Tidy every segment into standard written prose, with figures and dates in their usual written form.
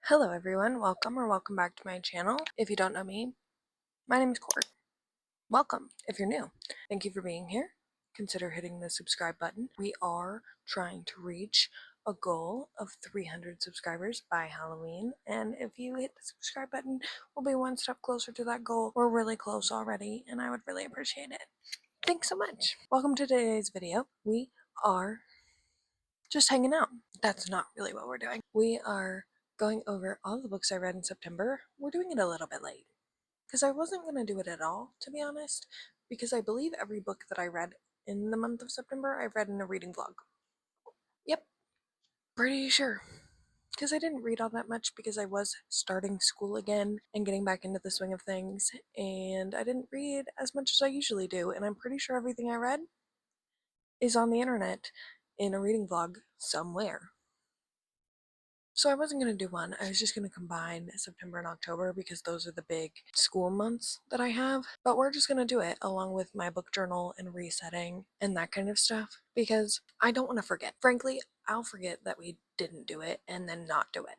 Hello everyone, welcome back to my channel. If you don't know me, my name is Court. Welcome if you're new. Thank you for being here. Consider hitting the subscribe button. We are trying to reach a goal of 300 subscribers by Halloween, and if you hit the subscribe button, we'll be one step closer to that goal. We're really close already, and I would really appreciate it. Thanks so much. Welcome to today's video. We are just hanging out. That's not really what we're doing. We are going over all the books I read in September. We're doing it a little bit late because I wasn't going to do it at all, to be honest, because I believe every book that I read in the month of September I read in a reading vlog. Yep, pretty sure. Because I didn't read all that much because I was starting school again and getting back into the swing of things, and I didn't read as much as I usually do, and I'm pretty sure everything I read is on the internet in a reading vlog somewhere. So I wasn't going to do one. I was just going to combine September and October because those are the big school months that I have. But we're just going to do it along with my book journal and resetting and that kind of stuff because I don't want to forget. Frankly, I'll forget that we didn't do it and then not do it.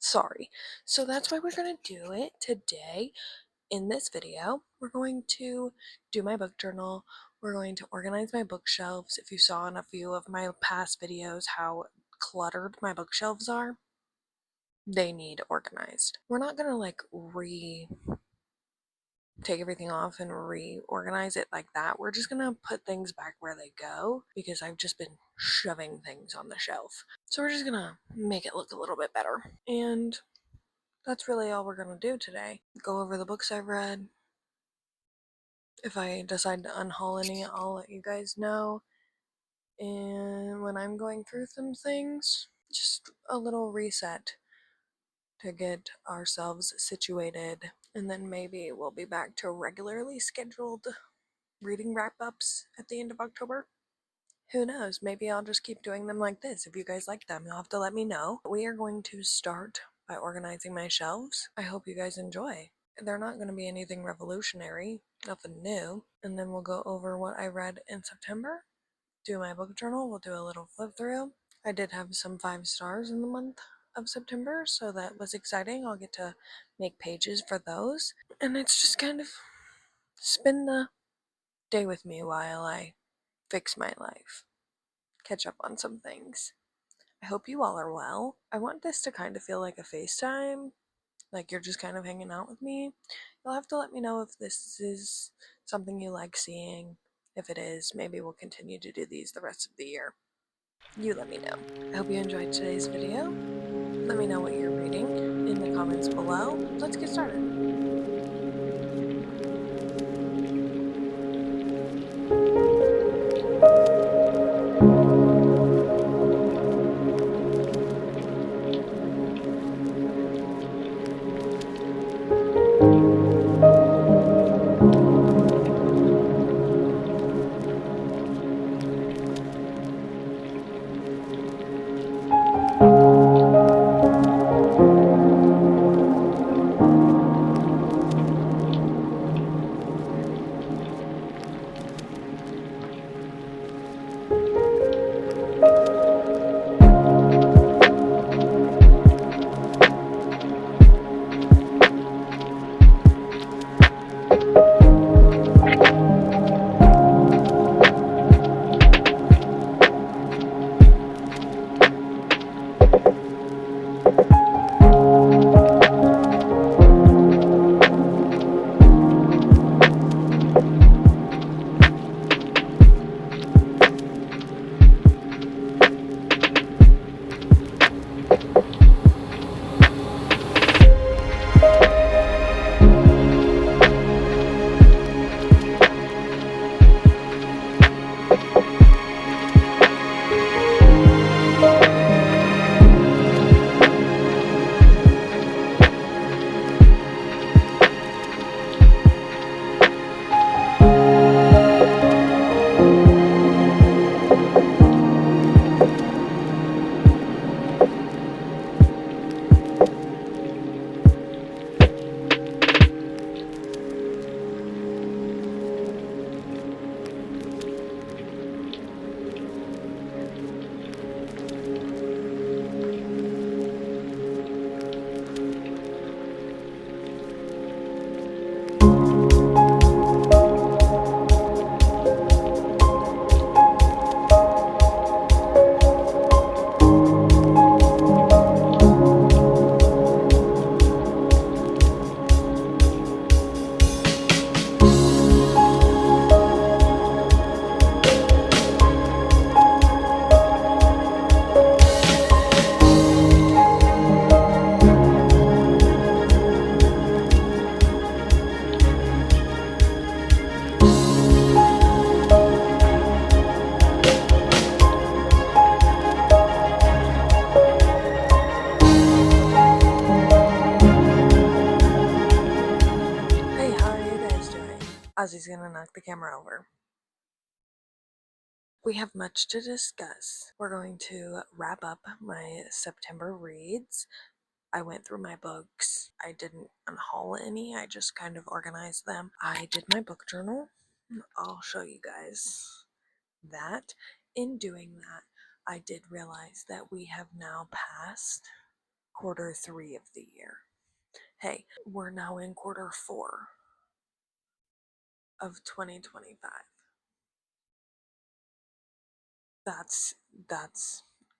Sorry. So that's why we're going to do it today. In this video, we're going to do my book journal. We're going to organize my bookshelves. If you saw in a few of my past videos how cluttered my bookshelves are, they need organized. We're not gonna like take everything off and reorganize it like that. We're just gonna put things back where they go because I've just been shoving things on the shelf. So we're just gonna make it look a little bit better. And that's really all we're gonna do today. Go over the books I've read. If I decide to unhaul any, I'll let you guys know. And when I'm going through some things, just a little reset to get ourselves situated, and then maybe we'll be back to regularly scheduled reading wrap-ups at the end of October. Who knows, maybe I'll just keep doing them like this. If you guys like them, you'll have to let me know. We are going to start by organizing my shelves. I hope you guys enjoy. They're not going to be anything revolutionary, nothing new, and then we'll go over what I read in September, do my book journal, we'll do a little flip through. I did have some 5 stars in the month of September, so that was exciting. I'll get to make pages for those, and it's just kind of spend the day with me while I fix my life, catch up on some things. I hope you all are well. I want this to kind of feel like a FaceTime, like you're just kind of hanging out with me. You'll have to let me know if this is something you like seeing. If it is, maybe we'll continue to do these the rest of the year. You let me know. I hope you enjoyed today's video. Let me know what you're reading in the comments below. Let's get started. Ozzy's gonna knock the camera over. We have much to discuss. We're going to wrap up my September reads. I went through my books. I didn't unhaul any, I just kind of organized them. I did my book journal. I'll show you guys that. In doing that, I did realize that we have now passed Q3 of the year. Hey, we're now in Q4 of 2025. That's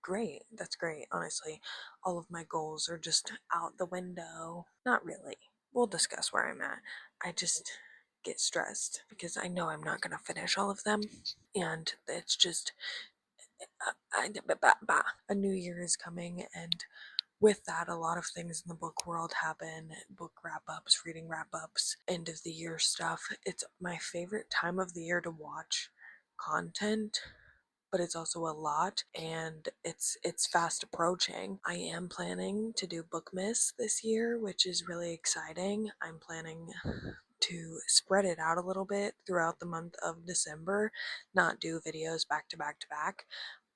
great. That's great. Honestly, all of my goals are just out the window. Not really. We'll discuss where I'm at. I just get stressed because I know I'm not going to finish all of them, and it's just a new year is coming, and with that, a lot of things in the book world happen. Book wrap-ups, reading wrap-ups, end of the year stuff. It's my favorite time of the year to watch content, but it's also a lot, and it's fast approaching. I am planning to do Bookmas this year, which is really exciting. I'm planning to spread it out a little bit throughout the month of December, not do videos back to back to back,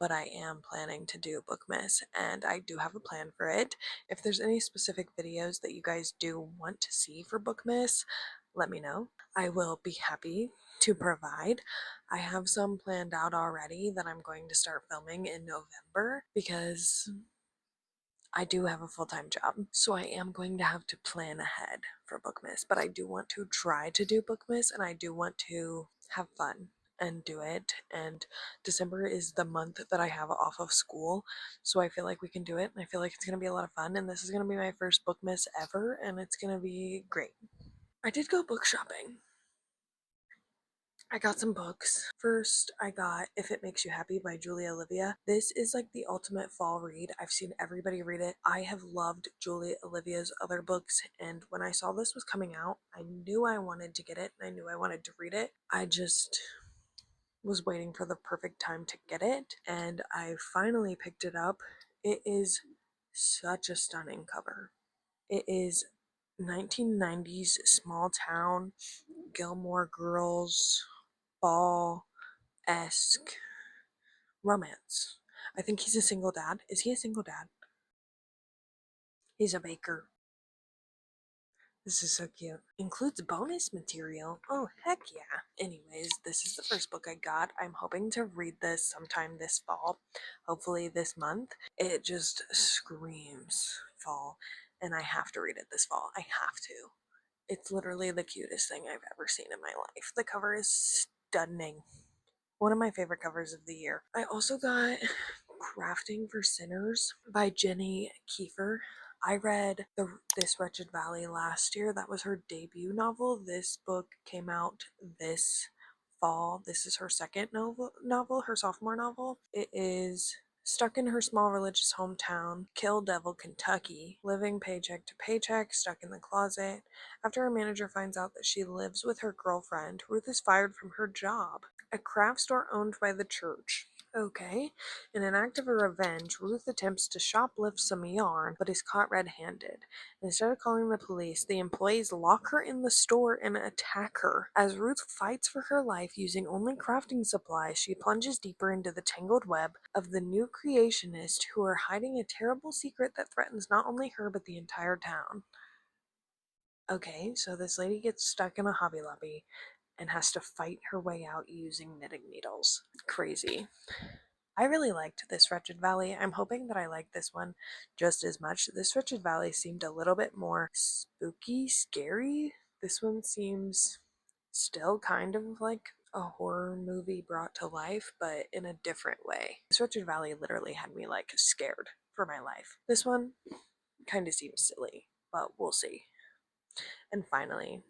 but I am planning to do Bookmas, and I do have a plan for it. If there's any specific videos that you guys do want to see for Bookmas, let me know. I will be happy to provide. I have some planned out already that I'm going to start filming in November because I do have a full-time job, so I am going to have to plan ahead for Bookmas, but I do want to try to do Bookmas, and I do want to have fun and do it, and December is the month that I have off of school, so I feel like we can do it, and I feel like it's going to be a lot of fun, and this is going to be my first Bookmas ever, and it's going to be great. I did go book shopping. I got some books. First, I got If It Makes You Happy by Julia Olivia. This is like the ultimate fall read. I've seen everybody read it. I have loved Julia Olivia's other books, and when I saw this was coming out, I knew I wanted to get it, and I knew I wanted to read it. I just was waiting for the perfect time to get it, and I finally picked it up. It is such a stunning cover. It is 1990s small town, Gilmore Girls, fall-esque romance. I think he's a single dad. Is he a single dad? He's a baker. This is so cute. Includes bonus material. Oh, heck yeah. Anyways, this is the first book I got. I'm hoping to read this sometime this fall. Hopefully this month. It just screams fall, and I have to read it this fall. I have to. It's literally the cutest thing I've ever seen in my life. The cover is stunning. One of my favorite covers of the year. I also got Crafting for Sinners by Jenny Kiefer. I read This Wretched Valley last year. That was her debut novel. This book came out this fall. This is her second novel, her sophomore novel. It is stuck in her small religious hometown, Kill Devil, Kentucky, living paycheck to paycheck, stuck in the closet. After her manager finds out that she lives with her girlfriend, Ruth is fired from her job, a craft store owned by the church. Okay. In an act of revenge, Ruth attempts to shoplift some yarn, but is caught red-handed. Instead of calling the police, the employees lock her in the store and attack her. As Ruth fights for her life using only crafting supplies, she plunges deeper into the tangled web of the new creationists who are hiding a terrible secret that threatens not only her but the entire town. Okay, so this lady gets stuck in a Hobby Lobby and has to fight her way out using knitting needles. Crazy. I really liked This Wretched Valley. I'm hoping that I like this one just as much. This Wretched Valley seemed a little bit more spooky, scary. This one seems still kind of like a horror movie brought to life, but in a different way. This Wretched Valley literally had me like scared for my life. This one kind of seems silly, but we'll see. And finally,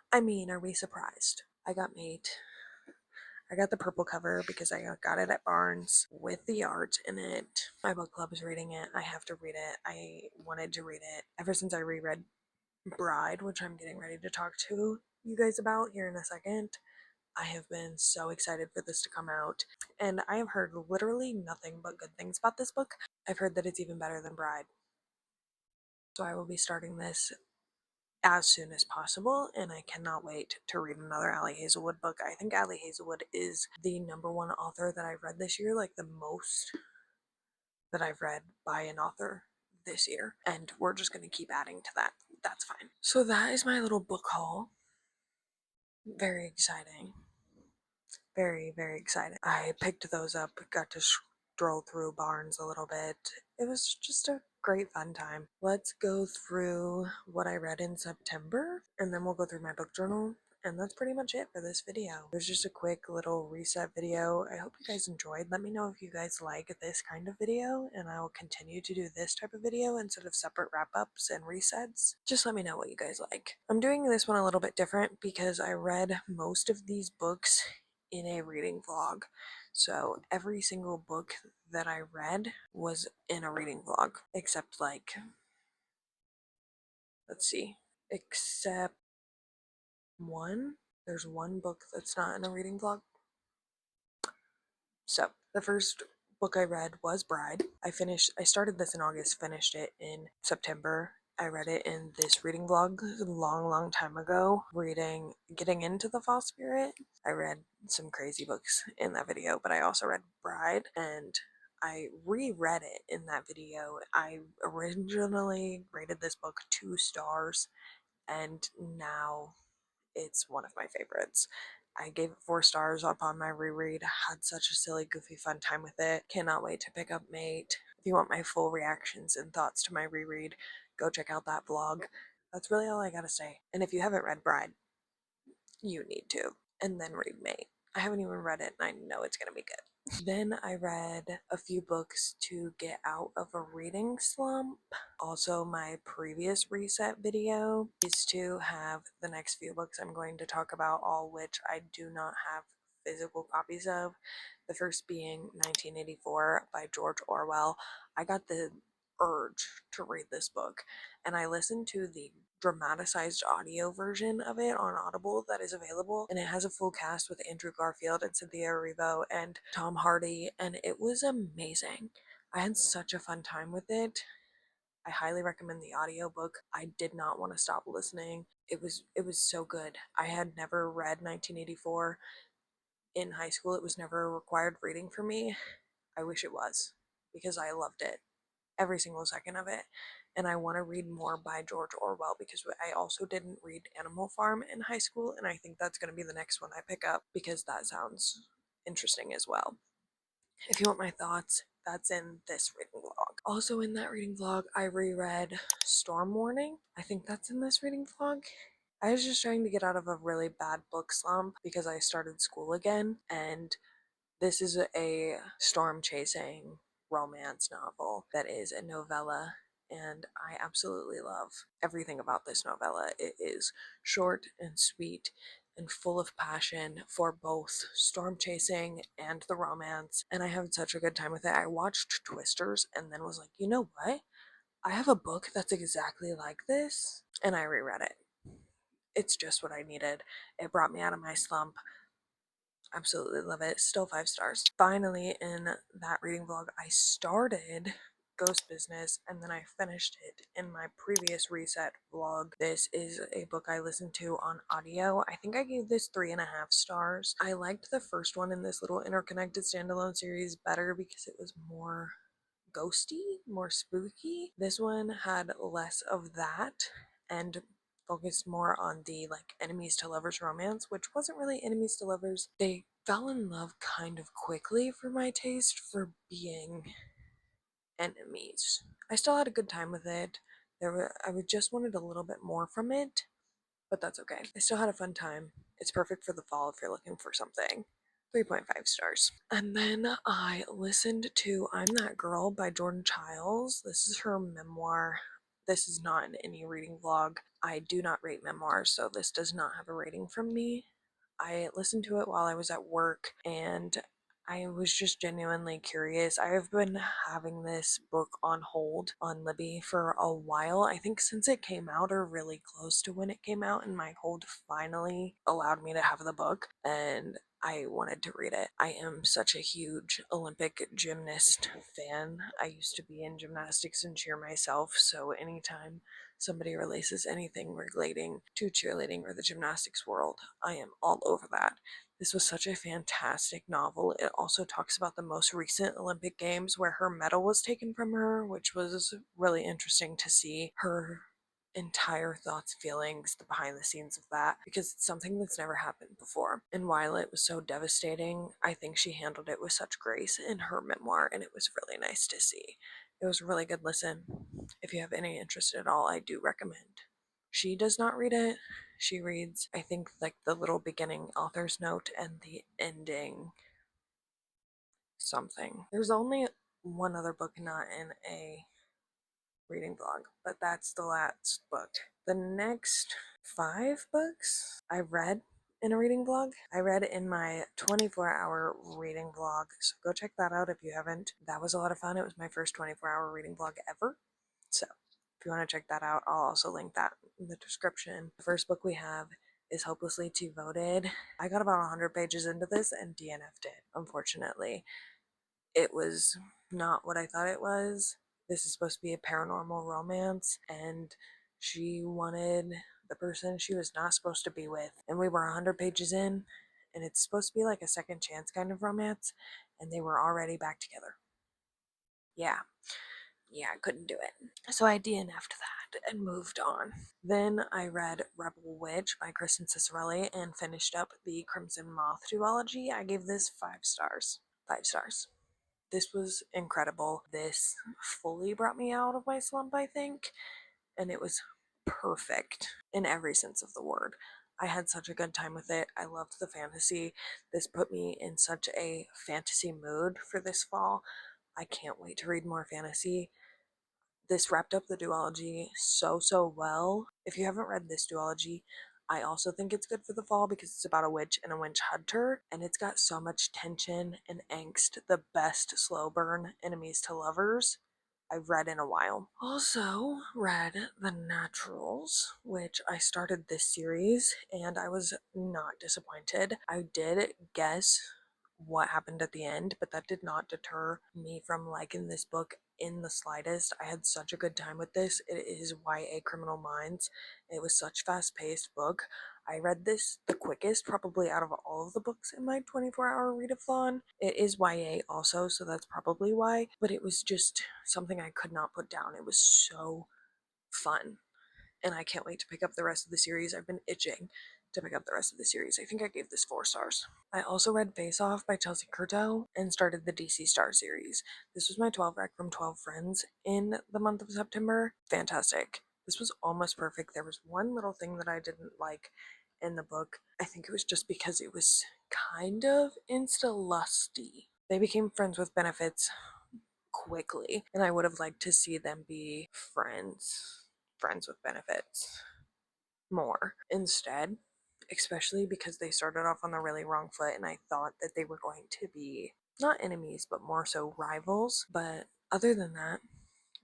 I mean, are we surprised? I got Mate. I got the purple cover because I got it at Barnes with the art in it. My book club is reading it. I have to read it. I wanted to read it ever since I reread Bride, which I'm getting ready to talk to you guys about here in a second. I have been so excited for this to come out, and I have heard literally nothing but good things about this book. I've heard that it's even better than Bride. So I will be starting this as soon as possible, and I cannot wait to read another Ali Hazelwood book. I think Ali Hazelwood is the #1 author that I've read this year, like the most that I've read by an author this year, and we're just going to keep adding to that. That's fine. So that is my little book haul. Very exciting. Very, very excited. I picked those up, got to stroll through Barnes a little bit. It was just a great fun time. Let's go through what I read in September, and then we'll go through my book journal. And that's pretty much it for this video. It was just a quick little reset video. I hope you guys enjoyed. Let me know if you guys like this kind of video, and I will continue to do this type of video instead of separate wrap-ups and resets. Just let me know what you guys like. I'm doing this one a little bit different because I read most of these books in a reading vlog. So every single book that I read was in a reading vlog, except like, let's see, except one. There's one book that's not in a reading vlog. So the first book I read was Bride. I started this in August, finished it in September. I read it in this reading vlog a long time ago, getting into the fall spirit. I read some crazy books in that video, but I also read Bride, and I reread it in that video. I originally rated this book 2 stars, and now it's one of my favorites. I gave it 4 stars upon my reread. Had such a silly, goofy, fun time with it. Cannot wait to pick up Mate. If you want my full reactions and thoughts to my reread, go check out that vlog. That's really all I gotta say. And if you haven't read Bride, you need to. And then read Mate. I haven't even read it, and I know it's gonna be good. Then I read a few books to get out of a reading slump. Also, my previous reset video is to have the next few books I'm going to talk about, all which I do not have physical copies of. The first being 1984 by George Orwell. I got the urge to read this book, and I listened to the dramatized audio version of it on Audible that is available, and it has a full cast with Andrew Garfield and Cynthia Erivo and Tom Hardy, and it was amazing. I had such a fun time with it. I highly recommend the audiobook. I did not want to stop listening. It was so good. I had never read 1984 in high school. It was never a required reading for me. I wish it was, because I loved it, every single second of it. And I want to read more by George Orwell, because I also didn't read Animal Farm in high school, and I think that's going to be the next one I pick up, because that sounds interesting as well. If you want my thoughts, that's in this reading vlog. Also in that reading vlog, I reread Storm Warning. I think that's in this reading vlog. I was just trying to get out of a really bad book slump because I started school again, and this is a storm chasing romance novel that is a novella, and I absolutely love everything about this novella. It is short and sweet and full of passion for both storm chasing and the romance, and I had such a good time with it. I watched Twisters and then was like, you know what? I have a book that's exactly like this, and I reread it. It's just what I needed. It brought me out of my slump. Absolutely love it. Still 5 stars. Finally, in that reading vlog, I started Ghost Business, and then I finished it in my previous reset vlog. This is a book I listened to on audio. I think I gave this 3.5 stars. I liked the first one in this little interconnected standalone series better because it was more ghosty, more spooky. This one had less of that and focused more on the like enemies to lovers romance, which wasn't really enemies to lovers. They fell in love kind of quickly for my taste for being enemies. I still had a good time with it. I just wanted a little bit more from it, but that's okay. I still had a fun time. It's perfect for the fall if you're looking for something. 3.5 stars. And then I listened to I'm That Girl by Jordan Childs. This is her memoir. This is not in any reading vlog. I do not rate memoirs, so this does not have a rating from me. I listened to it while I was at work, and I was just genuinely curious. I have been having this book on hold on Libby for a while. I think since it came out, or really close to when it came out, and my hold finally allowed me to have the book. And I wanted to read it. I am such a huge Olympic gymnast fan. I used to be in gymnastics and cheer myself, so anytime somebody releases anything relating to cheerleading or the gymnastics world, I am all over that. This was such a fantastic novel. It also talks about the most recent Olympic Games where her medal was taken from her, which was really interesting to see her entire thoughts, feelings, the behind the scenes of that, because it's something that's never happened before. And while it was so devastating, I think she handled it with such grace in her memoir, and it was really nice to see. It was a really good listen. If you have any interest at all, I do recommend. She does not read it. She reads, I think, like the little beginning author's note and the ending something. There's only one other book not in a reading vlog, but that's the last book. The next 5 books I read in a reading vlog. I read in my 24-hour reading vlog, so go check that out if you haven't. That was a lot of fun. It was my first 24-hour reading vlog ever. So if you want to check that out, I'll also link that in the description. The first book we have is Hopelessly Devoted. I got about 100 pages into this and DNF'd it, unfortunately. It was not what I thought it was. This is supposed to be a paranormal romance, and she wanted the person she was not supposed to be with. And we were 100 pages in, and it's supposed to be like a second chance kind of romance, and they were already back together. Yeah, I couldn't do it. So I DNF'd that and moved on. Then I read Rebel Witch by Kristen Cicerelli and finished up the Crimson Moth duology. I gave this 5 stars. 5 stars. This was incredible. This fully brought me out of my slump, I think, and it was perfect in every sense of the word. I had such a good time with it. I loved the fantasy. This put me in such a fantasy mood for this fall. I can't wait to read more fantasy. This wrapped up the duology so well. If you haven't read this duology, I also think it's good for the fall because it's about a witch and a witch hunter, and it's got so much tension and angst. The best slow burn enemies to lovers I've read in a while. Also read The Naturals, which I started this series and I was not disappointed. I did guess what happened at the end, but that did not deter me from liking this book in the slightest. I had such a good time with this. It is YA Criminal Minds. It was such fast-paced book. I read this the quickest probably out of all of the books in my 24-hour readathon. It is YA also, so that's probably why, but it was just something I could not put down. It was so fun, and I can't wait to pick up the rest of the series. I've been itching to pick up the rest of the series. I think I gave this 4 stars. I also read Face Off by Chelsea Curto and started the DC Star series. This was my 12 rec from 12 friends in the month of September. Fantastic. This was almost perfect. There was one little thing that I didn't like in the book. I think it was just because it was kind of insta-lusty. They became friends with benefits quickly, and I would have liked to see them be friends with benefits more instead, especially because they started off on the really wrong foot, and I thought that they were going to be not enemies but more so rivals. But other than that,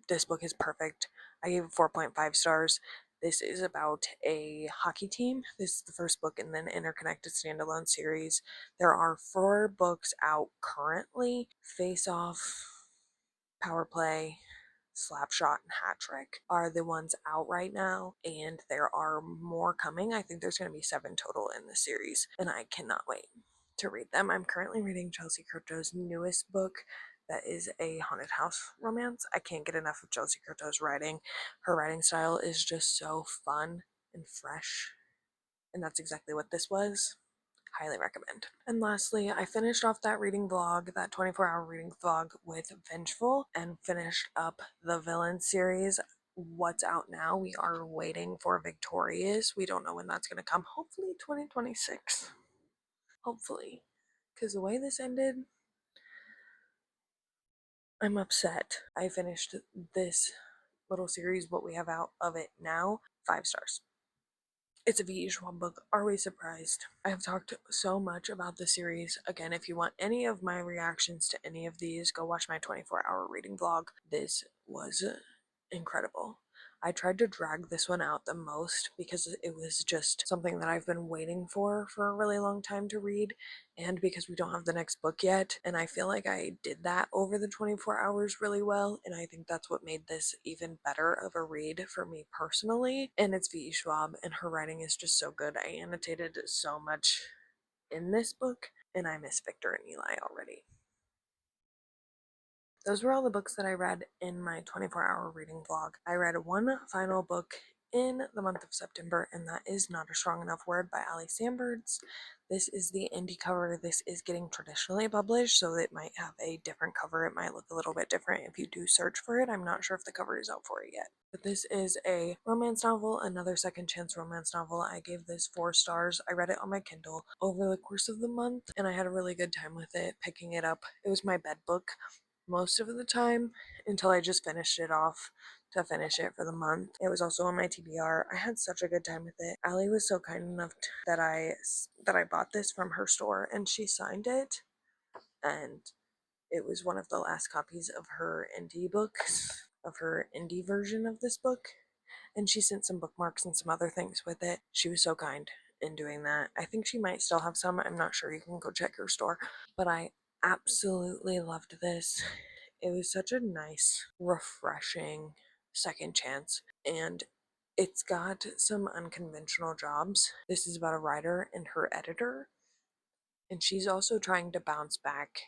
this book is perfect. I gave it 4.5 stars. This is about a hockey team. This is the first book in an interconnected standalone series. There are 4 books out currently. Face Off, Power Play, Slapshot, and Hat Trick are the ones out right now, and there are more coming. I think there's going to be 7 total in the series, and I cannot wait to read them. I'm currently reading Chelsea Curto's newest book that is a haunted house romance. I can't get enough of Chelsea Curto's writing. Her writing style is just so fun and fresh, and that's exactly what this was. Highly recommend. And lastly, I finished off that reading vlog, that 24-hour reading vlog, with Vengeful, and finished up the Villain series. What's out now? We are waiting for Victorious. We don't know when that's going to come. Hopefully 2026. Hopefully. Because the way this ended, I'm upset. I finished this little series, what we have out of it now, 5 stars. It's a VH1 book. Are we surprised? I have talked so much about the series. Again, if you want any of my reactions to any of these, go watch my 24-hour reading vlog. This was incredible. I tried to drag this one out the most because it was just something that I've been waiting for a really long time to read, and because we don't have the next book yet, and I feel like I did that over the 24 hours really well, and I think that's what made this even better of a read for me personally. And it's V.E. Schwab, and her writing is just so good. I annotated so much in this book, and I miss Victor and Eli already. Those were all the books that I read in my 24-hour reading vlog. I read one final book in the month of September, and that is Not a Strong Enough Word by Ali Sandbergs. This is the indie cover. This is getting traditionally published, so it might have a different cover. It might look a little bit different if you do search for it. I'm not sure if the cover is out for it yet. But this is a romance novel, another second chance romance novel. I gave this 4 stars. I read it on my Kindle over the course of the month, and I had a really good time with it, picking it up. It was my bed book most of the time until I just finished it off to finish it for the month. It was also on my TBR. I had such a good time with it. Allie was so kind enough that I bought this from her store, and she signed it, and it was one of the last copies of her indie books, of her indie version of this book, and she sent some bookmarks and some other things with it. She was so kind in doing that. I think she might still have some. I'm not sure. You can go check her store. But I absolutely loved this. It was such a nice, refreshing second chance, and it's got some unconventional jobs. This is about a writer and her editor, and she's also trying to bounce back,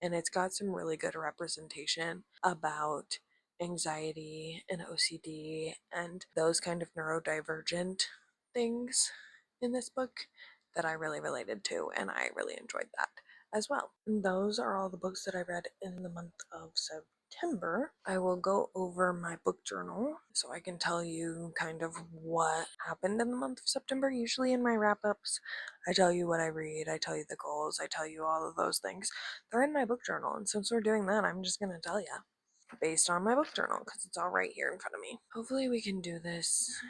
and it's got some really good representation about anxiety and OCD and those kind of neurodivergent things in this book that I really related to, and I really enjoyed that as well. And those are all the books that I read in the month of September. I will go over my book journal so I can tell you kind of what happened in the month of September. Usually in my wrap-ups, I tell you what I read, I tell you the goals, I tell you all of those things. They're in my book journal, and since we're doing that, I'm just gonna tell you based on my book journal because it's all right here in front of me. Hopefully we can do this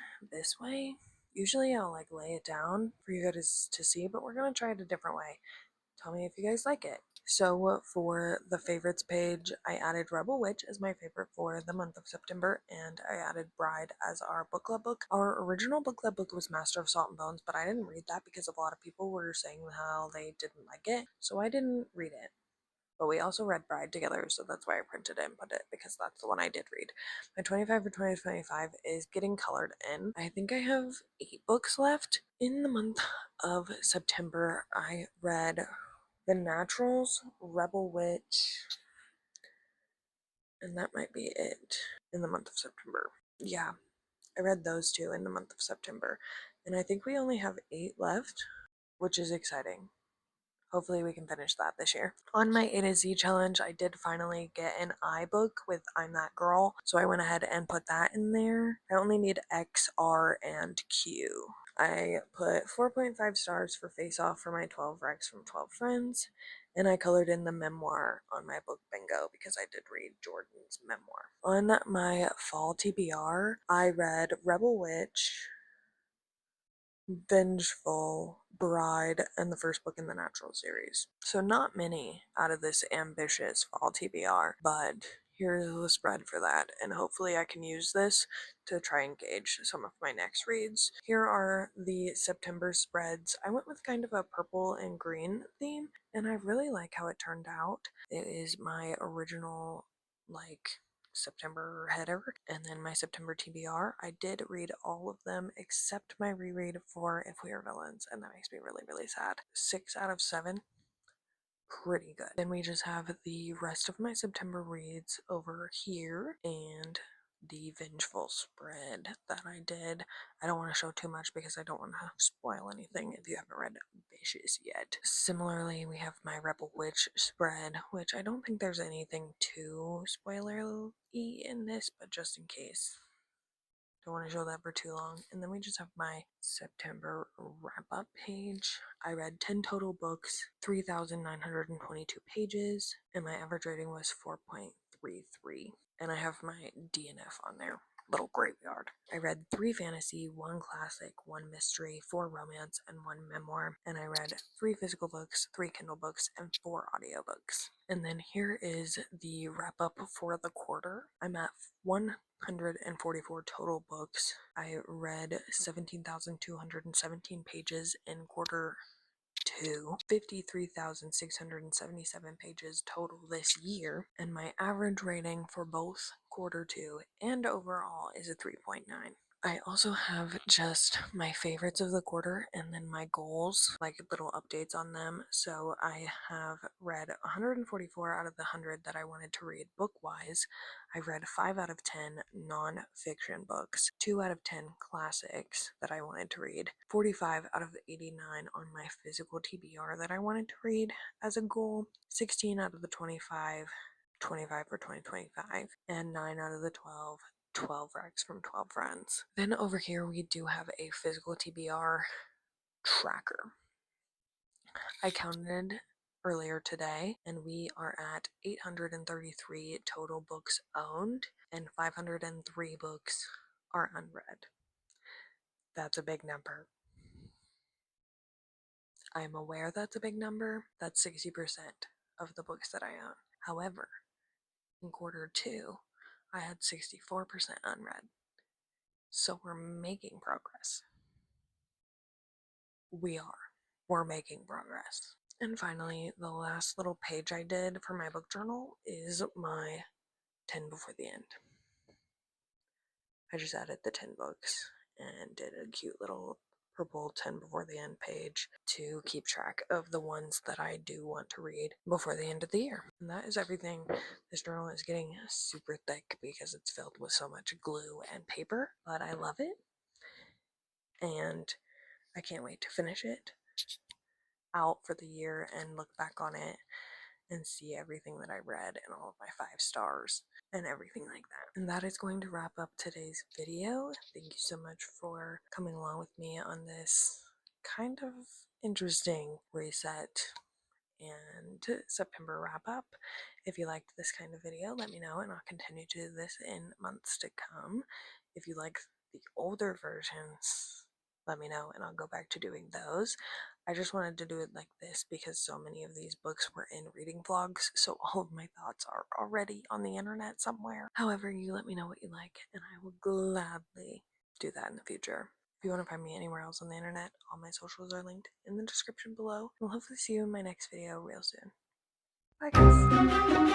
way. Usually I'll like lay it down for you guys to see, but we're gonna try it a different way. Tell me if you guys like it. So for the favorites page, I added Rebel Witch as my favorite for the month of September, and I added Bride as our book club book. Our original book club book was Master of Salt and Bones, but I didn't read that because a lot of people were saying how they didn't like it, so I didn't read it. But we also read Bride together, so that's why I printed it and put it, because that's the one I did read. My 25 for 2025 is getting colored in. I think I have 8 books left. In the month of September, I read The Naturals, Rebel Witch, and that might be it in the month of September. Yeah, I read those 2 in the month of September. And I think we only have 8 left, which is exciting. Hopefully we can finish that this year. On my A to Z challenge, I did finally get an I book with I'm That Girl, so I went ahead and put that in there. I only need X, R, and Q. I put 4.5 stars for Face Off for my 12 recs from 12 friends, and I colored in the memoir on my book bingo because I did read Jordan's memoir. On my fall TBR, I read Rebel Witch, Vengeful, Bride, and the first book in the Natural series. So not many out of this ambitious fall TBR, but here's the spread for that, and hopefully I can use this to try and gauge some of my next reads. Here are the September spreads. I went with kind of a purple and green theme, and I really like how it turned out. It is my original, like, September header, and then my September TBR. I did read all of them except my reread for If We Are Villains, and that makes me really, really sad. 6 out of 7. Pretty good. Then we just have the rest of my September reads over here, and the Vengeful spread that I did. I don't want to show too much because I don't want to spoil anything if you haven't read Vicious yet. Similarly, we have my Rebel Witch spread, which I don't think there's anything too spoiler-y in this, but just in case. Don't want to show that for too long. And then we just have my September wrap-up page. I read 10 total books, 3,922 pages, and my average rating was 4.33. And I have my DNF on there. little graveyard. I read 3 fantasy, 1 classic, 1 mystery, 4 romance, and 1 memoir. And I read 3 physical books, 3 Kindle books, and 4 audiobooks. And then here is the wrap up for the quarter. I'm at 144 total books. I read 17,217 pages in quarter 2, 53,677 pages total this year, and my average rating for both quarter 2 and overall is a 3.9. I also have just my favorites of the quarter and then my goals, like little updates on them. So I have read 144 out of the 100 that I wanted to read book-wise. I read 5 out of 10 non-fiction books, 2 out of 10 classics that I wanted to read, 45 out of the 89 on my physical TBR that I wanted to read as a goal, 16 out of the 25 for 2025, and 9 out of the 12 recs from 12 friends. Then over here we do have a physical TBR tracker. I counted earlier today and we are at 833 total books owned and 503 books are unread. That's a big number. I'm aware that's a big number. That's 60% of the books that I own. However, in quarter 2, I had 64% unread. So we're making progress. We're making progress. And finally, the last little page I did for my book journal is my 10 before the end. I just added the 10 books and did a cute little purple 10 before the end page to keep track of the ones that I do want to read before the end of the year. And that is everything. This journal is getting super thick because it's filled with so much glue and paper, but I love it. And I can't wait to finish it out for the year and look back on it and see everything that I read and all of my 5 stars and everything like that. And that is going to wrap up today's video. Thank you so much for coming along with me on this kind of interesting reset and September wrap up. If you liked this kind of video, let me know and I'll continue to do this in months to come. If you like the older versions, let me know and I'll go back to doing those. I just wanted to do it like this because so many of these books were in reading vlogs, so all of my thoughts are already on the internet somewhere. However, you let me know what you like and I will gladly do that in the future. If you want to find me anywhere else on the internet, all my socials are linked in the description below. I'll hopefully see you in my next video real soon. Bye guys!